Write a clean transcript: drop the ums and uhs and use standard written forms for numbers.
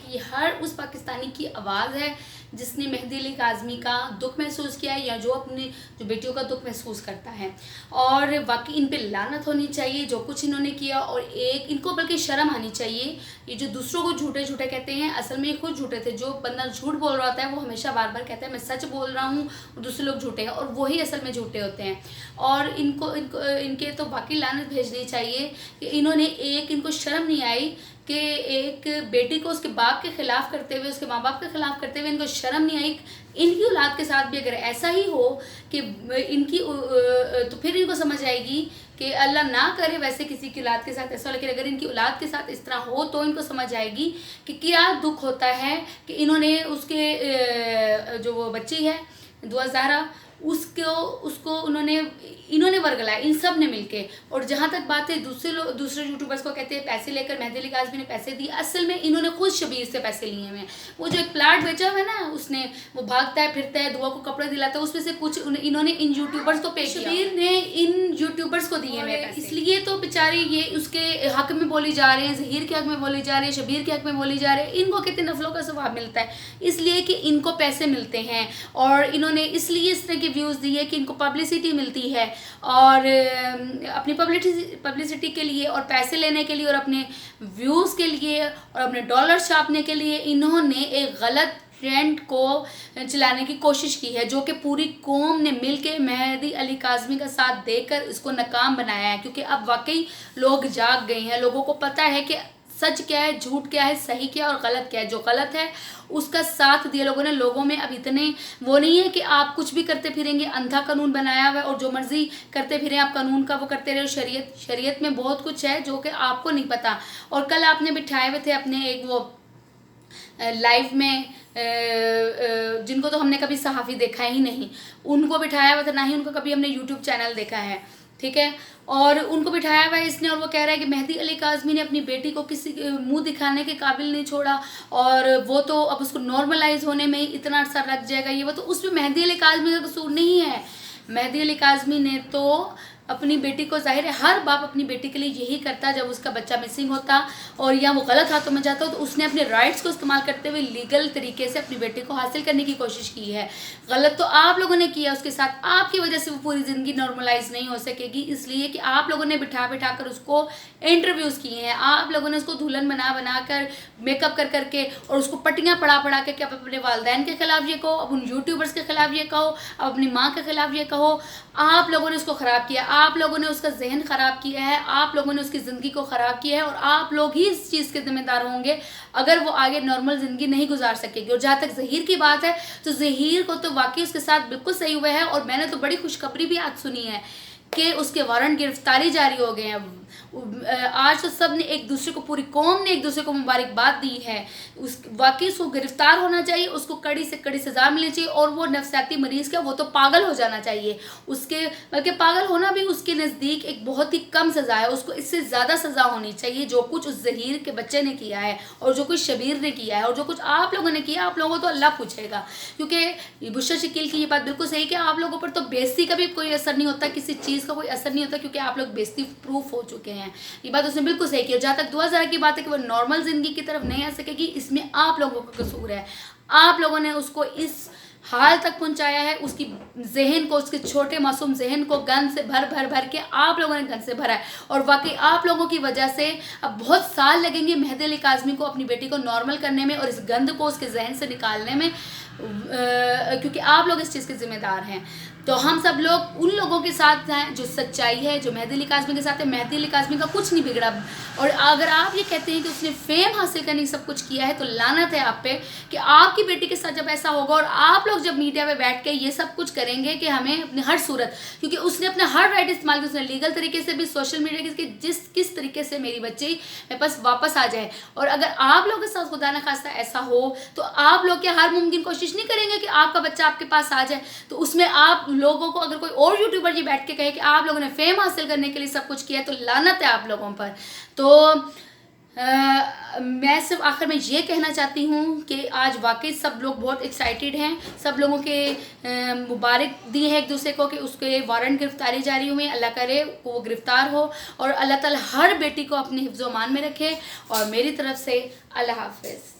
کہ یہ ہر اس پاکستانی کی آواز ہے جس نے مہدی علی کاظمی کا دکھ محسوس کیا ہے یا جو اپنی جو بیٹیوں کا دکھ محسوس کرتا ہے. اور واقعی ان پہ لعنت ہونی چاہیے جو کچھ انہوں نے کیا. اور ایک ان کو بلکہ شرم آنی چاہیے. یہ جو دوسروں کو جھوٹے جھوٹے کہتے ہیں اصل میں یہ خود جھوٹے تھے. جو بندہ جھوٹ بول رہا ہوتا ہے وہ ہمیشہ بار بار کہتا ہے میں سچ بول رہا ہوں اور دوسرے لوگ جھوٹے ہیں, اور وہی اصل میں جھوٹے ہوتے ہیں. اور ان کے تو واقعی لعنت بھیجنی چاہیے کہ انہوں نے ان کو شرم نہیں آئی کہ ایک بیٹی کو اس کے باپ کے خلاف کرتے ہوئے, اس کے ماں باپ کے خلاف کرتے ہوئے ان کو شرم نہیں آئی. ان کی اولاد کے ساتھ بھی اگر ایسا ہی ہو کہ ان کی تو پھر ان کو سمجھ آئے گی کہ اللہ نہ کرے ویسے کسی کی اولاد کے ساتھ ایسا ہو, لیکن اگر ان کی اولاد کے ساتھ اس طرح ہو تو ان کو سمجھ آئے گی کہ کیا دکھ ہوتا ہے کہ انہوں نے اس کے جو وہ بچی ہے دعا زہرا اس کو انہوں نے ورگلایا ان سب نے مل کے. اور جہاں تک بات ہے دوسرے یوٹیوبرز کو کہتے ہیں پیسے لے کر مہدی علی کاظمی نے پیسے دیے, اصل میں انہوں نے خود شبیر سے پیسے لیے ہیں. وہ جو ایک پلاٹ بیچا ہوا ہے نا اس نے, وہ بھاگتا ہے پھرتا ہے دعا کو کپڑے دلاتا ہے, اس میں سے کچھ انہوں نے ان یوٹیوبرز کو پے کیا. شبیر نے ان یوٹیوبرز کو دیے ہیں پیسے, اس لیے تو بیچاری یہ اس کے حق میں بولی جا رہے ہیں, ظہیر کے حق میں بولی جا رہے ہیں, شبیر کے حق میں بولی جا رہے ہیں. ان کو کتنے نفلوں کا ثواب ملتا ہے اس لیے کہ ان کو پیسے ملتے ہیں, اور انہوں نے اس لیے اس طرح کے ویوز دیے کہ ان کو پبلسٹی ملتی ہے, اور اپنی پبلسٹی کے لیے اور پیسے لینے کے لیے اور اپنے ویوز کے لیے اور اپنے ڈالر چھاپنے کے لیے انہوں نے ایک غلط ٹرینڈ کو چلانے کی کوشش کی ہے, جو کہ پوری قوم نے مل کے مہدی علی کاظمی کا ساتھ دے کر اس کو ناکام بنایا ہے. کیونکہ اب واقعی لوگ جاگ گئے ہیں, لوگوں کو پتہ ہے کہ سچ کیا ہے, جھوٹ کیا ہے, صحیح کیا ہے اور غلط کیا ہے. جو غلط ہے اس کا ساتھ دیا لوگوں نے. لوگوں میں اب اتنے وہ نہیں ہے کہ آپ کچھ بھی کرتے پھریں گے, اندھا قانون بنایا ہوا ہے اور جو مرضی کرتے پھریں آپ قانون کا وہ کرتے رہے. شریعت میں بہت کچھ ہے جو کہ آپ کو نہیں پتا. اور کل آپ نے بٹھائے ہوئے تھے اپنے ایک وہ لائیو میں جن کو تو ہم نے کبھی صحافی دیکھا ہی نہیں, ان کو بٹھایا ہوا تھا, نہ ہی ان کو کبھی ہم نے یوٹیوب چینل دیکھا ہے, ٹھیک ہے. اور ان کو بٹھایا ہوا ہے اس نے, اور وہ کہہ رہا ہے کہ مہدی علی کاظمی نے اپنی بیٹی کو کسی منہ دکھانے کے قابل نہیں چھوڑا, اور وہ تو اب اس کو نارملائز ہونے میں ہی اتنا عرصہ لگ جائے گا. یہ وہ تو اس میں مہدی علی کاظمی کا قصور نہیں ہے. مہدی علی کاظمی نے تو اپنی بیٹی کو, ظاہر ہے ہر باپ اپنی بیٹی کے لیے یہی کرتا جب اس کا بچہ مسنگ ہوتا اور یا وہ غلط ہاتھوں میں جاتا ہو, تو اس نے اپنے رائٹس کو استعمال کرتے ہوئے لیگل طریقے سے اپنی بیٹی کو حاصل کرنے کی کوشش کی ہے. غلط تو آپ لوگوں نے کیا اس کے ساتھ, آپ کی وجہ سے وہ پوری زندگی نارملائز نہیں ہو سکے گی, اس لیے کہ آپ لوگوں نے بٹھا کر اس کو انٹرویوز کیے ہیں, آپ لوگوں نے اس کو دلہن بنا کر میک اپ کر کے اور اس کو پٹیاں پڑھا کے کہ اب اپنے والدین کے خلاف یہ کہو, اب ان یوٹیوبرز کے خلاف یہ کہو, اب اپنی ماں کے خلاف یہ کہو. آپ لوگوں نے اس کو خراب کیا, آپ لوگوں نے اس کا ذہن خراب کیا ہے, آپ لوگوں نے اس کی زندگی کو خراب کیا ہے, اور آپ لوگ ہی اس چیز کے ذمہ دار ہوں گے اگر وہ آگے نارمل زندگی نہیں گزار سکے گی. اور جہاں تک ظہیر کی بات ہے تو ظہیر کو تو واقعی اس کے ساتھ بالکل صحیح ہوا ہے, اور میں نے تو بڑی خوشخبری بھی آج سنی ہے کہ اس کے وارنٹ گرفتاری جاری ہو گئے ہیں. آج تو سب نے ایک دوسرے کو, پوری قوم نے ایک دوسرے کو مبارکباد دی ہے. واقعی اس کو گرفتار ہونا چاہیے, اس کو کڑی سے کڑی سزا ملنی چاہیے, اور وہ نفسیاتی مریض کا وہ تو پاگل ہو جانا چاہیے. اس کے بلکہ پاگل ہونا بھی اس کے نزدیک ایک بہت ہی کم سزا ہے. اس کو اس سے زیادہ سزا ہونی چاہیے جو کچھ اس ظہیر کے بچے نے کیا ہے, اور جو کچھ شبیر نے کیا ہے, اور جو کچھ آپ لوگوں نے کیا, آپ لوگوں کو تو اللہ پوچھے گا. کیونکہ بشرا شکیل کی یہ بات بالکل صحیح کہ آپ لوگوں پر تو بےزتی کا بھی کوئی اثر نہیں ہوتا, کسی چیز کا کوئی اثر نہیں ہوتا, کیونکہ آپ لوگ بےزتی پروف ہو چکے ہیں. یہ بات اس نے بالکل صحیح کی. اور جہاں تک دعا زہرا کی بات ہے کہ وہ نارمل زندگی کی طرف نہیں آ سکے گی, اس میں آپ لوگوں کا قصور ہے. آپ لوگوں نے اس کو اس حال تک پہنچایا ہے, اس کی ذہن کو, اس کے چھوٹے معصوم ذہن کو گن سے بھر کے آپ لوگوں نے گن سے بھرا ہے. اور واقعی آپ لوگوں کی وجہ سے اب بہت سال لگیں گے مہدی علی کاظمی کو اپنی بیٹی کو نارمل کرنے میں اور اس گند کو اس کے ذہن سے نکالنے میں, کیونکہ آپ لوگ اس چیز کے ذمہ دار ہیں. تو ہم سب لوگ ان لوگوں کے ساتھ ہیں جو سچائی ہے, جو مہدی علی کاظمی کے ساتھ ہے. مہدی علی کاظمی کا کچھ نہیں بگڑا, اور اگر آپ یہ کہتے ہیں کہ اس نے فیم حاصل کرنے کی سب کچھ کیا ہے, تو لعنت ہے آپ پہ کہ آپ کی بیٹی کے ساتھ جب ایسا ہوگا اور آپ لوگ جب میڈیا میں بیٹھ کے یہ سب کچھ کریں گے کہ ہمیں اپنی ہر صورت, کیونکہ اس نے اپنا ہر رائٹ استعمال کیا, اس نے لیگل طریقے سے بھی, سوشل میڈیا کے کس طریقے سے میری بچی میرے پاس واپس آ جائے. اور اگر آپ لوگوں کے ساتھ خدا نخواستہ ایسا ہو تو آپ لوگ کیا ہر ممکن کوشش نہیں کریں گے کہ آپ کا بچہ آپ کے پاس آ جائے؟ تو اس میں آپ لوگوں کو, اگر کوئی اور یوٹیوبر یہ بیٹھ کے کہے کہ آپ لوگوں نے فیم حاصل کرنے کے لیے سب کچھ کیا ہے, تو لعنت ہے آپ لوگوں پر. تو میں صرف آخر میں یہ کہنا چاہتی ہوں کہ آج واقعی سب لوگ بہت ایکسائٹیڈ ہیں, سب لوگوں کے مبارک دی ہے ایک دوسرے کو کہ اس کے وارنٹ گرفتاری جاری ہوئے. اللہ کرے وہ گرفتار ہو, اور اللہ تعالی ہر بیٹی کو اپنی حفظ و امان میں رکھے. اور میری طرف سے اللہ حافظ.